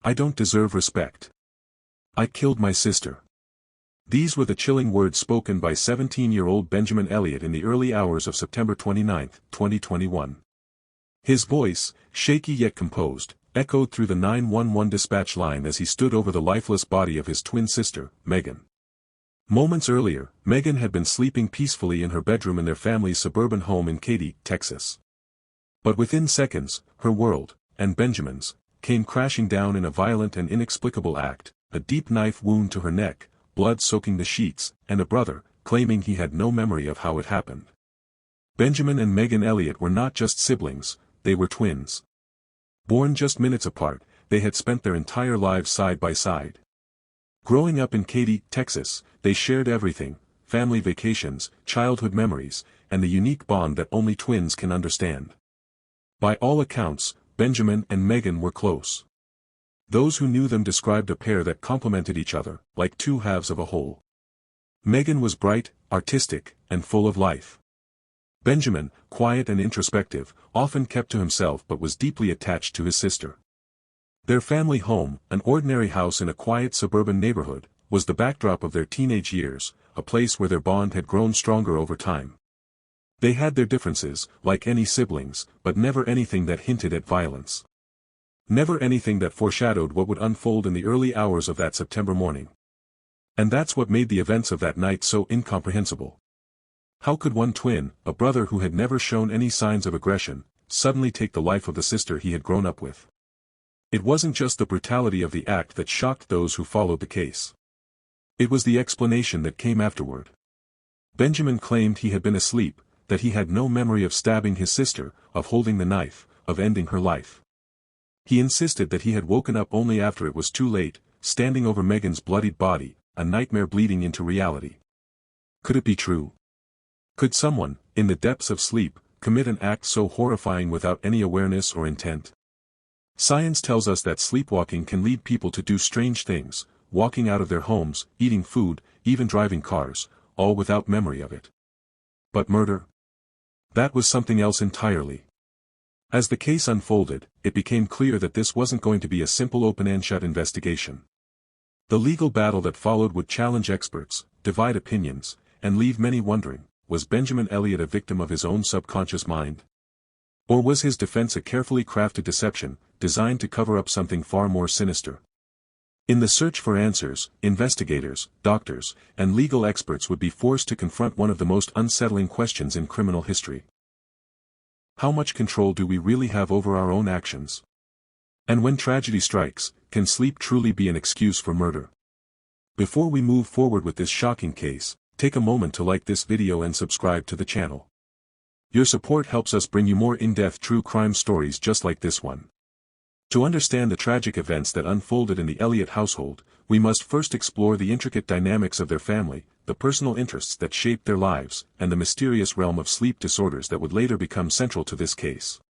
I don't deserve respect. I killed my sister. These were the chilling words spoken by 17-year-old Benjamin Elliott in the early hours of September 29, 2021. His voice, shaky yet composed, echoed through the 911 dispatch line as he stood over the lifeless body of his twin sister, Megan. Moments earlier, Megan had been sleeping peacefully in her bedroom in their family's suburban home in Katy, Texas. But within seconds, her world, and Benjamin's, came crashing down in a violent and inexplicable act, a deep knife wound to her neck, blood soaking the sheets, and a brother, claiming he had no memory of how it happened. Benjamin and Megan Elliott were not just siblings, they were twins. Born just minutes apart, they had spent their entire lives side by side. Growing up in Katy, Texas, they shared everything: family vacations, childhood memories, and the unique bond that only twins can understand. By all accounts, Benjamin and Megan were close. Those who knew them described a pair that complemented each other, like two halves of a whole. Megan was bright, artistic, and full of life. Benjamin, quiet and introspective, often kept to himself but was deeply attached to his sister. Their family home, an ordinary house in a quiet suburban neighborhood, was the backdrop of their teenage years, a place where their bond had grown stronger over time. They had their differences, like any siblings, but never anything that hinted at violence. Never anything that foreshadowed what would unfold in the early hours of that September morning. And that's what made the events of that night so incomprehensible. How could one twin, a brother who had never shown any signs of aggression, suddenly take the life of the sister he had grown up with? It wasn't just the brutality of the act that shocked those who followed the case. It was the explanation that came afterward. Benjamin claimed he had been asleep, that he had no memory of stabbing his sister, of holding the knife, of ending her life. He insisted that he had woken up only after it was too late, standing over Megan's bloodied body, a nightmare bleeding into reality. Could it be true? Could someone, in the depths of sleep, commit an act so horrifying without any awareness or intent? Science tells us that sleepwalking can lead people to do strange things, walking out of their homes, eating food, even driving cars, all without memory of it. But murder? That was something else entirely. As the case unfolded, it became clear that this wasn't going to be a simple open-and-shut investigation. The legal battle that followed would challenge experts, divide opinions, and leave many wondering, was Benjamin Elliott a victim of his own subconscious mind? Or was his defense a carefully crafted deception, designed to cover up something far more sinister? In the search for answers, investigators, doctors, and legal experts would be forced to confront one of the most unsettling questions in criminal history. How much control do we really have over our own actions? And when tragedy strikes, can sleep truly be an excuse for murder? Before we move forward with this shocking case, take a moment to like this video and subscribe to the channel. Your support helps us bring you more in-depth true crime stories just like this one. To understand the tragic events that unfolded in the Elliott household, we must first explore the intricate dynamics of their family, the personal interests that shaped their lives, and the mysterious realm of sleep disorders that would later become central to this case.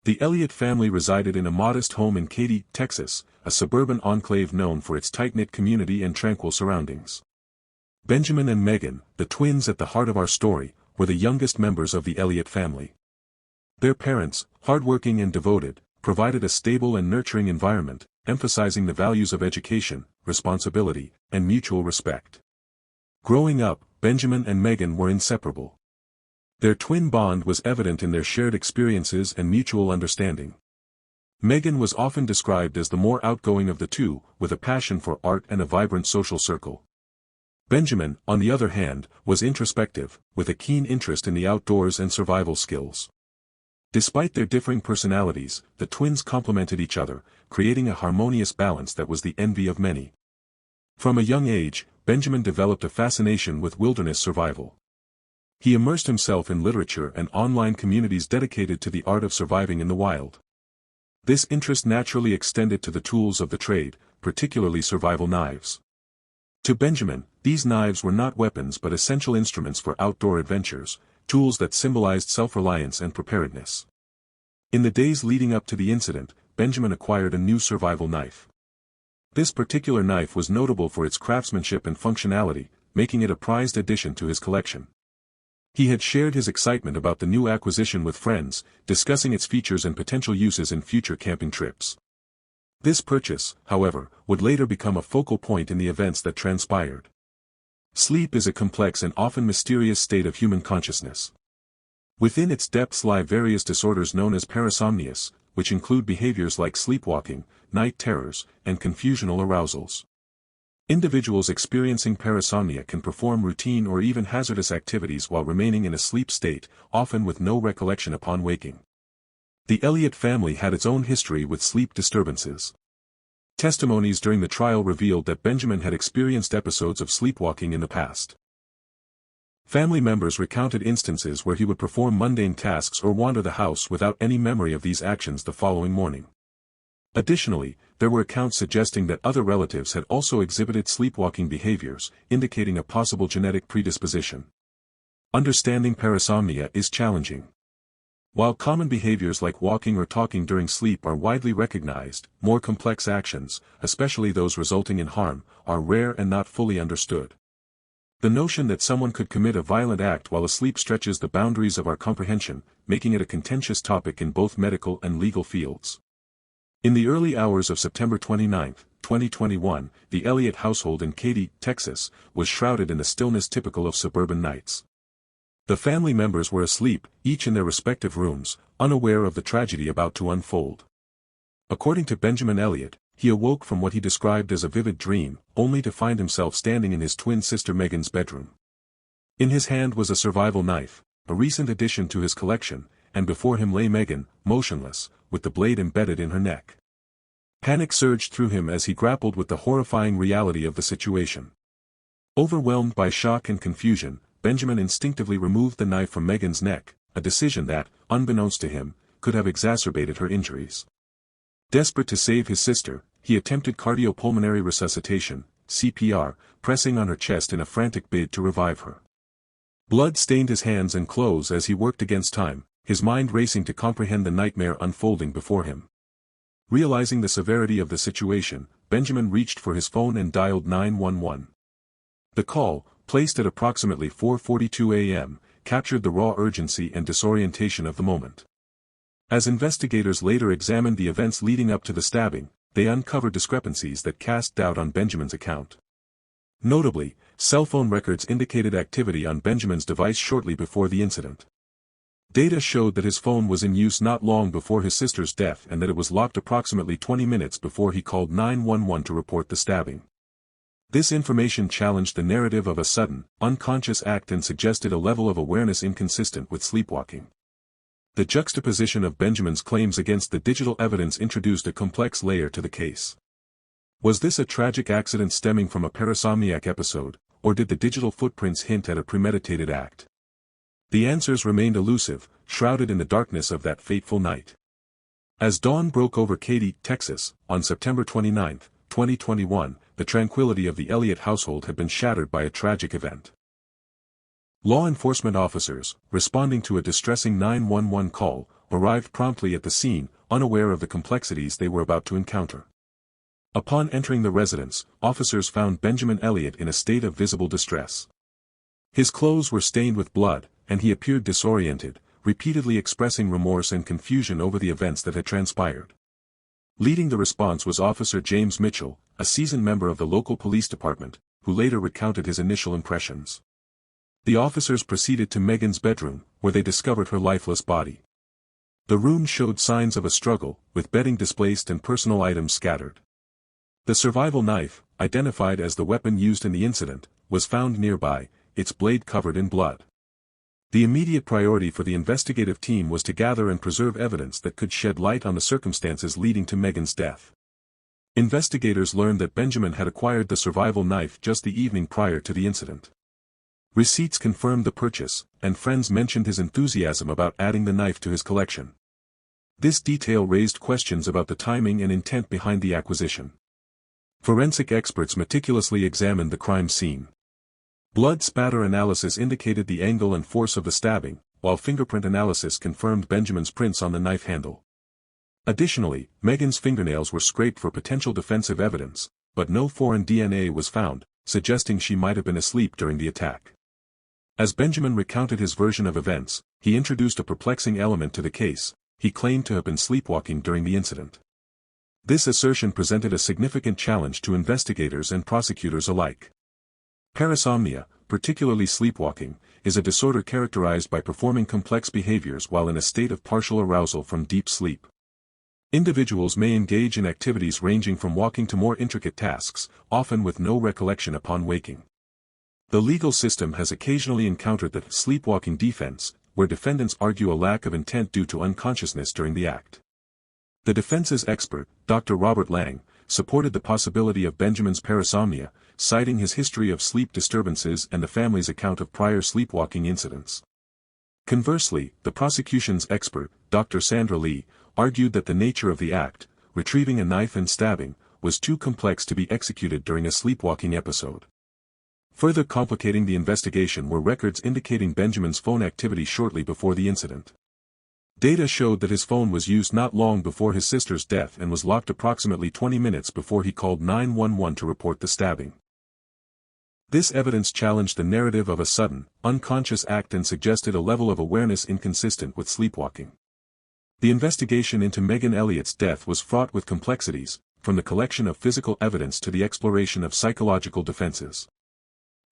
The Elliott family resided in a modest home in Katy, Texas, a suburban enclave known for its tight-knit community and tranquil surroundings. Benjamin and Megan, the twins at the heart of our story, were the youngest members of the Elliott family. Their parents, hardworking and devoted, provided a stable and nurturing environment, emphasizing the values of education, responsibility, and mutual respect. Growing up, Benjamin and Megan were inseparable. Their twin bond was evident in their shared experiences and mutual understanding. Megan was often described as the more outgoing of the two, with a passion for art and a vibrant social circle. Benjamin, on the other hand, was introspective, with a keen interest in the outdoors and survival skills. Despite their differing personalities, the twins complemented each other, creating a harmonious balance that was the envy of many. From a young age, Benjamin developed a fascination with wilderness survival. He immersed himself in literature and online communities dedicated to the art of surviving in the wild. This interest naturally extended to the tools of the trade, particularly survival knives. To Benjamin, these knives were not weapons but essential instruments for outdoor adventures, tools that symbolized self-reliance and preparedness. In the days leading up to the incident, Benjamin acquired a new survival knife. This particular knife was notable for its craftsmanship and functionality, making it a prized addition to his collection. He had shared his excitement about the new acquisition with friends, discussing its features and potential uses in future camping trips. This purchase, however, would later become a focal point in the events that transpired. Sleep is a complex and often mysterious state of human consciousness. Within its depths lie various disorders known as parasomnias, which include behaviors like sleepwalking, night terrors, and confusional arousals. Individuals experiencing parasomnia can perform routine or even hazardous activities while remaining in a sleep state, often with no recollection upon waking. The Elliott family had its own history with sleep disturbances. Testimonies during the trial revealed that Benjamin had experienced episodes of sleepwalking in the past. Family members recounted instances where he would perform mundane tasks or wander the house without any memory of these actions the following morning. Additionally, there were accounts suggesting that other relatives had also exhibited sleepwalking behaviors, indicating a possible genetic predisposition. Understanding parasomnia is challenging. While common behaviors like walking or talking during sleep are widely recognized, more complex actions, especially those resulting in harm, are rare and not fully understood. The notion that someone could commit a violent act while asleep stretches the boundaries of our comprehension, making it a contentious topic in both medical and legal fields. In the early hours of September 29, 2021, the Elliott household in Katy, Texas, was shrouded in the stillness typical of suburban nights. The family members were asleep, each in their respective rooms, unaware of the tragedy about to unfold. According to Benjamin Elliott, he awoke from what he described as a vivid dream, only to find himself standing in his twin sister Megan's bedroom. In his hand was a survival knife, a recent addition to his collection, and before him lay Megan, motionless, with the blade embedded in her neck. Panic surged through him as he grappled with the horrifying reality of the situation. Overwhelmed by shock and confusion, Benjamin instinctively removed the knife from Megan's neck, a decision that, unbeknownst to him, could have exacerbated her injuries. Desperate to save his sister, he attempted cardiopulmonary resuscitation, CPR, pressing on her chest in a frantic bid to revive her. Blood stained his hands and clothes as he worked against time, his mind racing to comprehend the nightmare unfolding before him. Realizing the severity of the situation, Benjamin reached for his phone and dialed 911. The call, placed at approximately 4:42 a.m., captured the raw urgency and disorientation of the moment. As investigators later examined the events leading up to the stabbing, they uncovered discrepancies that cast doubt on Benjamin's account. Notably, cell phone records indicated activity on Benjamin's device shortly before the incident. Data showed that his phone was in use not long before his sister's death and that it was locked approximately 20 minutes before he called 911 to report the stabbing. This information challenged the narrative of a sudden, unconscious act and suggested a level of awareness inconsistent with sleepwalking. The juxtaposition of Benjamin's claims against the digital evidence introduced a complex layer to the case. Was this a tragic accident stemming from a parasomniac episode, or did the digital footprints hint at a premeditated act? The answers remained elusive, shrouded in the darkness of that fateful night. As dawn broke over Katy, Texas, on September 29, 2021, the tranquility of the Elliott household had been shattered by a tragic event. Law enforcement officers, responding to a distressing 911 call, arrived promptly at the scene, unaware of the complexities they were about to encounter. Upon entering the residence, officers found Benjamin Elliott in a state of visible distress. His clothes were stained with blood, and he appeared disoriented, repeatedly expressing remorse and confusion over the events that had transpired. Leading the response was Officer James Mitchell, a seasoned member of the local police department, who later recounted his initial impressions. The officers proceeded to Megan's bedroom, where they discovered her lifeless body. The room showed signs of a struggle, with bedding displaced and personal items scattered. The survival knife, identified as the weapon used in the incident, was found nearby, its blade covered in blood. The immediate priority for the investigative team was to gather and preserve evidence that could shed light on the circumstances leading to Megan's death. Investigators learned that Benjamin had acquired the survival knife just the evening prior to the incident. Receipts confirmed the purchase, and friends mentioned his enthusiasm about adding the knife to his collection. This detail raised questions about the timing and intent behind the acquisition. Forensic experts meticulously examined the crime scene. Blood spatter analysis indicated the angle and force of the stabbing, while fingerprint analysis confirmed Benjamin's prints on the knife handle. Additionally, Megan's fingernails were scraped for potential defensive evidence, but no foreign DNA was found, suggesting she might have been asleep during the attack. As Benjamin recounted his version of events, he introduced a perplexing element to the case. He claimed to have been sleepwalking during the incident. This assertion presented a significant challenge to investigators and prosecutors alike. Parasomnia, particularly sleepwalking, is a disorder characterized by performing complex behaviors while in a state of partial arousal from deep sleep. Individuals may engage in activities ranging from walking to more intricate tasks, often with no recollection upon waking. The legal system has occasionally encountered the sleepwalking defense, where defendants argue a lack of intent due to unconsciousness during the act. The defense's expert, Dr. Robert Lang, supported the possibility of Benjamin's parasomnia, citing his history of sleep disturbances and the family's account of prior sleepwalking incidents. Conversely, the prosecution's expert, Dr. Sandra Lee, argued that the nature of the act, retrieving a knife and stabbing, was too complex to be executed during a sleepwalking episode. Further complicating the investigation were records indicating Benjamin's phone activity shortly before the incident. Data showed that his phone was used not long before his sister's death and was locked approximately 20 minutes before he called 911 to report the stabbing. This evidence challenged the narrative of a sudden, unconscious act and suggested a level of awareness inconsistent with sleepwalking. The investigation into Megan Elliott's death was fraught with complexities, from the collection of physical evidence to the exploration of psychological defenses.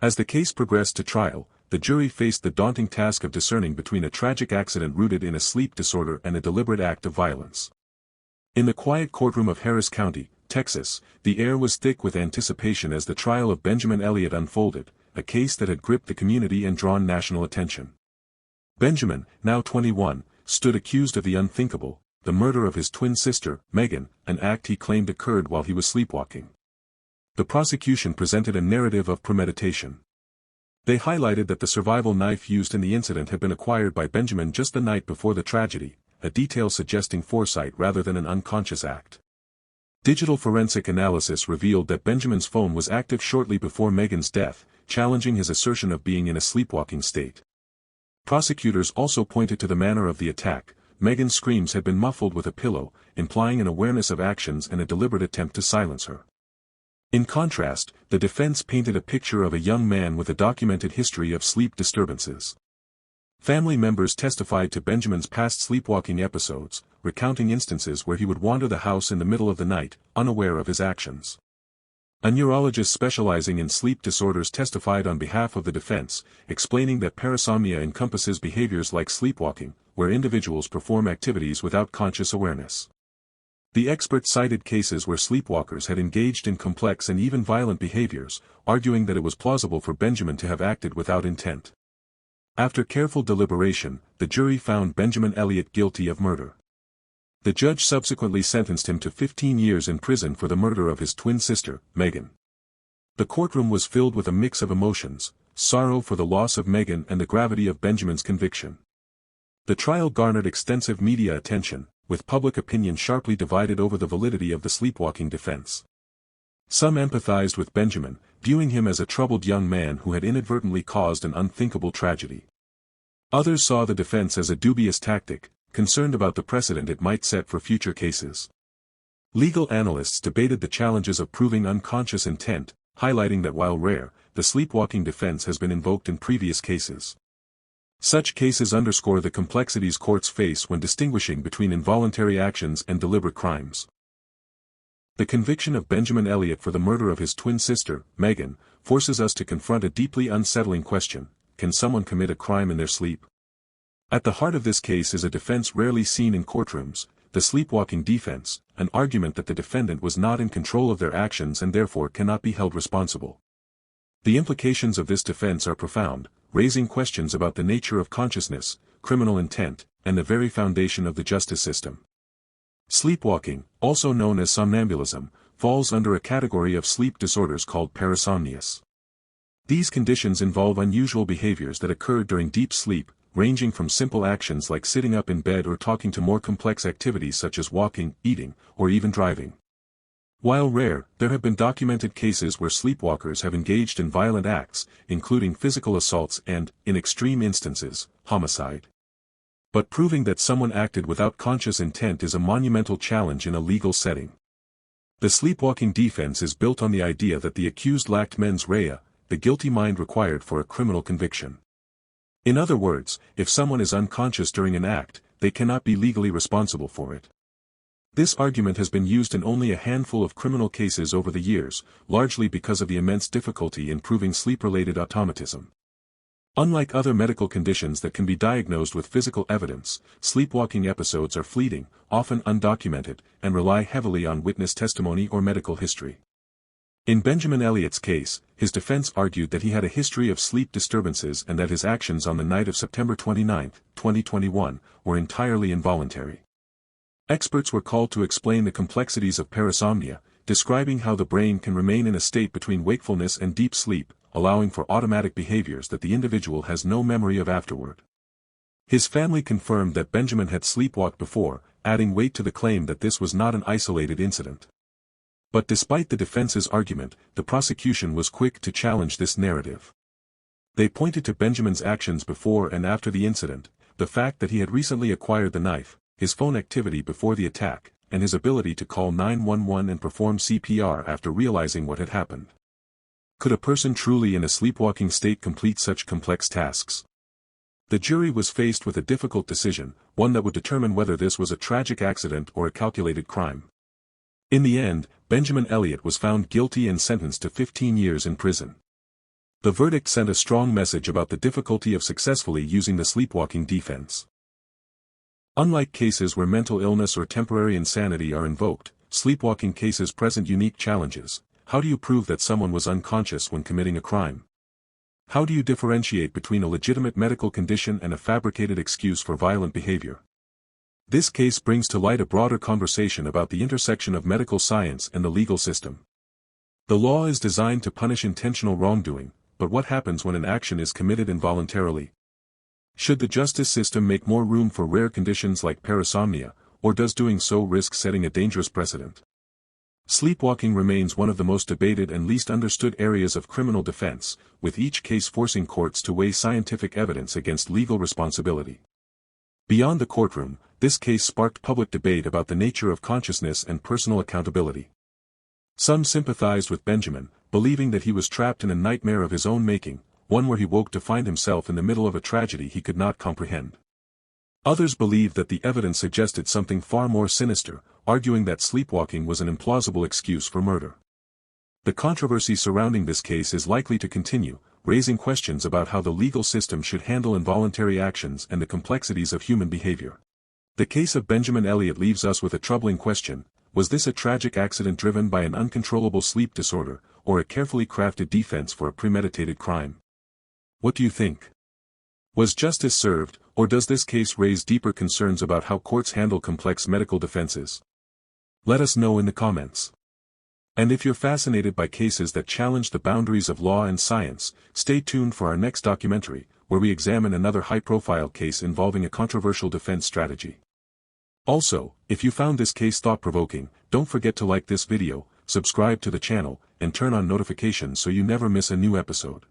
As the case progressed to trial, the jury faced the daunting task of discerning between a tragic accident rooted in a sleep disorder and a deliberate act of violence. In the quiet courtroom of Harris County, Texas, the air was thick with anticipation as the trial of Benjamin Elliott unfolded, a case that had gripped the community and drawn national attention. Benjamin, now 21, stood accused of the unthinkable, the murder of his twin sister, Megan, an act he claimed occurred while he was sleepwalking. The prosecution presented a narrative of premeditation. They highlighted that the survival knife used in the incident had been acquired by Benjamin just the night before the tragedy, a detail suggesting foresight rather than an unconscious act. Digital forensic analysis revealed that Benjamin's phone was active shortly before Megan's death, challenging his assertion of being in a sleepwalking state. Prosecutors also pointed to the manner of the attack. Megan's screams had been muffled with a pillow, implying an awareness of actions and a deliberate attempt to silence her. In contrast, the defense painted a picture of a young man with a documented history of sleep disturbances. Family members testified to Benjamin's past sleepwalking episodes, recounting instances where he would wander the house in the middle of the night, unaware of his actions. A neurologist specializing in sleep disorders testified on behalf of the defense, explaining that parasomnia encompasses behaviors like sleepwalking, where individuals perform activities without conscious awareness. The expert cited cases where sleepwalkers had engaged in complex and even violent behaviors, arguing that it was plausible for Benjamin to have acted without intent. After careful deliberation, the jury found Benjamin Elliott guilty of murder. The judge subsequently sentenced him to 15 years in prison for the murder of his twin sister, Megan. The courtroom was filled with a mix of emotions, sorrow for the loss of Megan and the gravity of Benjamin's conviction. The trial garnered extensive media attention, with public opinion sharply divided over the validity of the sleepwalking defense. Some empathized with Benjamin, viewing him as a troubled young man who had inadvertently caused an unthinkable tragedy. Others saw the defense as a dubious tactic, concerned about the precedent it might set for future cases. Legal analysts debated the challenges of proving unconscious intent, highlighting that while rare, the sleepwalking defense has been invoked in previous cases. Such cases underscore the complexities courts face when distinguishing between involuntary actions and deliberate crimes. The conviction of Benjamin Elliott for the murder of his twin sister, Megan, forces us to confront a deeply unsettling question: can someone commit a crime in their sleep? At the heart of this case is a defense rarely seen in courtrooms, the sleepwalking defense, an argument that the defendant was not in control of their actions and therefore cannot be held responsible. The implications of this defense are profound, raising questions about the nature of consciousness, criminal intent, and the very foundation of the justice system. Sleepwalking, also known as somnambulism, falls under a category of sleep disorders called parasomnias. These conditions involve unusual behaviors that occur during deep sleep, ranging from simple actions like sitting up in bed or talking to more complex activities such as walking, eating, or even driving. While rare, there have been documented cases where sleepwalkers have engaged in violent acts, including physical assaults and, in extreme instances, homicide. But proving that someone acted without conscious intent is a monumental challenge in a legal setting. The sleepwalking defense is built on the idea that the accused lacked mens rea, the guilty mind required for a criminal conviction. In other words, if someone is unconscious during an act, they cannot be legally responsible for it. This argument has been used in only a handful of criminal cases over the years, largely because of the immense difficulty in proving sleep-related automatism. Unlike other medical conditions that can be diagnosed with physical evidence, sleepwalking episodes are fleeting, often undocumented, and rely heavily on witness testimony or medical history. In Benjamin Elliott's case, his defense argued that he had a history of sleep disturbances and that his actions on the night of September 29, 2021, were entirely involuntary. Experts were called to explain the complexities of parasomnia, describing how the brain can remain in a state between wakefulness and deep sleep, allowing for automatic behaviors that the individual has no memory of afterward. His family confirmed that Benjamin had sleepwalked before, adding weight to the claim that this was not an isolated incident. But despite the defense's argument, the prosecution was quick to challenge this narrative. They pointed to Benjamin's actions before and after the incident, the fact that he had recently acquired the knife, his phone activity before the attack, and his ability to call 911 and perform CPR after realizing what had happened. Could a person truly in a sleepwalking state complete such complex tasks? The jury was faced with a difficult decision, one that would determine whether this was a tragic accident or a calculated crime. In the end, Benjamin Elliott was found guilty and sentenced to 15 years in prison. The verdict sent a strong message about the difficulty of successfully using the sleepwalking defense. Unlike cases where mental illness or temporary insanity are invoked, sleepwalking cases present unique challenges. How do you prove that someone was unconscious when committing a crime? How do you differentiate between a legitimate medical condition and a fabricated excuse for violent behavior? This case brings to light a broader conversation about the intersection of medical science and the legal system. The law is designed to punish intentional wrongdoing, but what happens when an action is committed involuntarily? Should the justice system make more room for rare conditions like parasomnia, or does doing so risk setting a dangerous precedent? Sleepwalking remains one of the most debated and least understood areas of criminal defense, with each case forcing courts to weigh scientific evidence against legal responsibility. Beyond the courtroom, this case sparked public debate about the nature of consciousness and personal accountability. Some sympathized with Benjamin, believing that he was trapped in a nightmare of his own making, one where he woke to find himself in the middle of a tragedy he could not comprehend. Others believed that the evidence suggested something far more sinister, arguing that sleepwalking was an implausible excuse for murder. The controversy surrounding this case is likely to continue, raising questions about how the legal system should handle involuntary actions and the complexities of human behavior. The case of Benjamin Elliott leaves us with a troubling question: was this a tragic accident driven by an uncontrollable sleep disorder, or a carefully crafted defense for a premeditated crime? What do you think? Was justice served, or does this case raise deeper concerns about how courts handle complex medical defenses? Let us know in the comments. And if you're fascinated by cases that challenge the boundaries of law and science, stay tuned for our next documentary, where we examine another high-profile case involving a controversial defense strategy. Also, if you found this case thought-provoking, don't forget to like this video, subscribe to the channel, and turn on notifications so you never miss a new episode.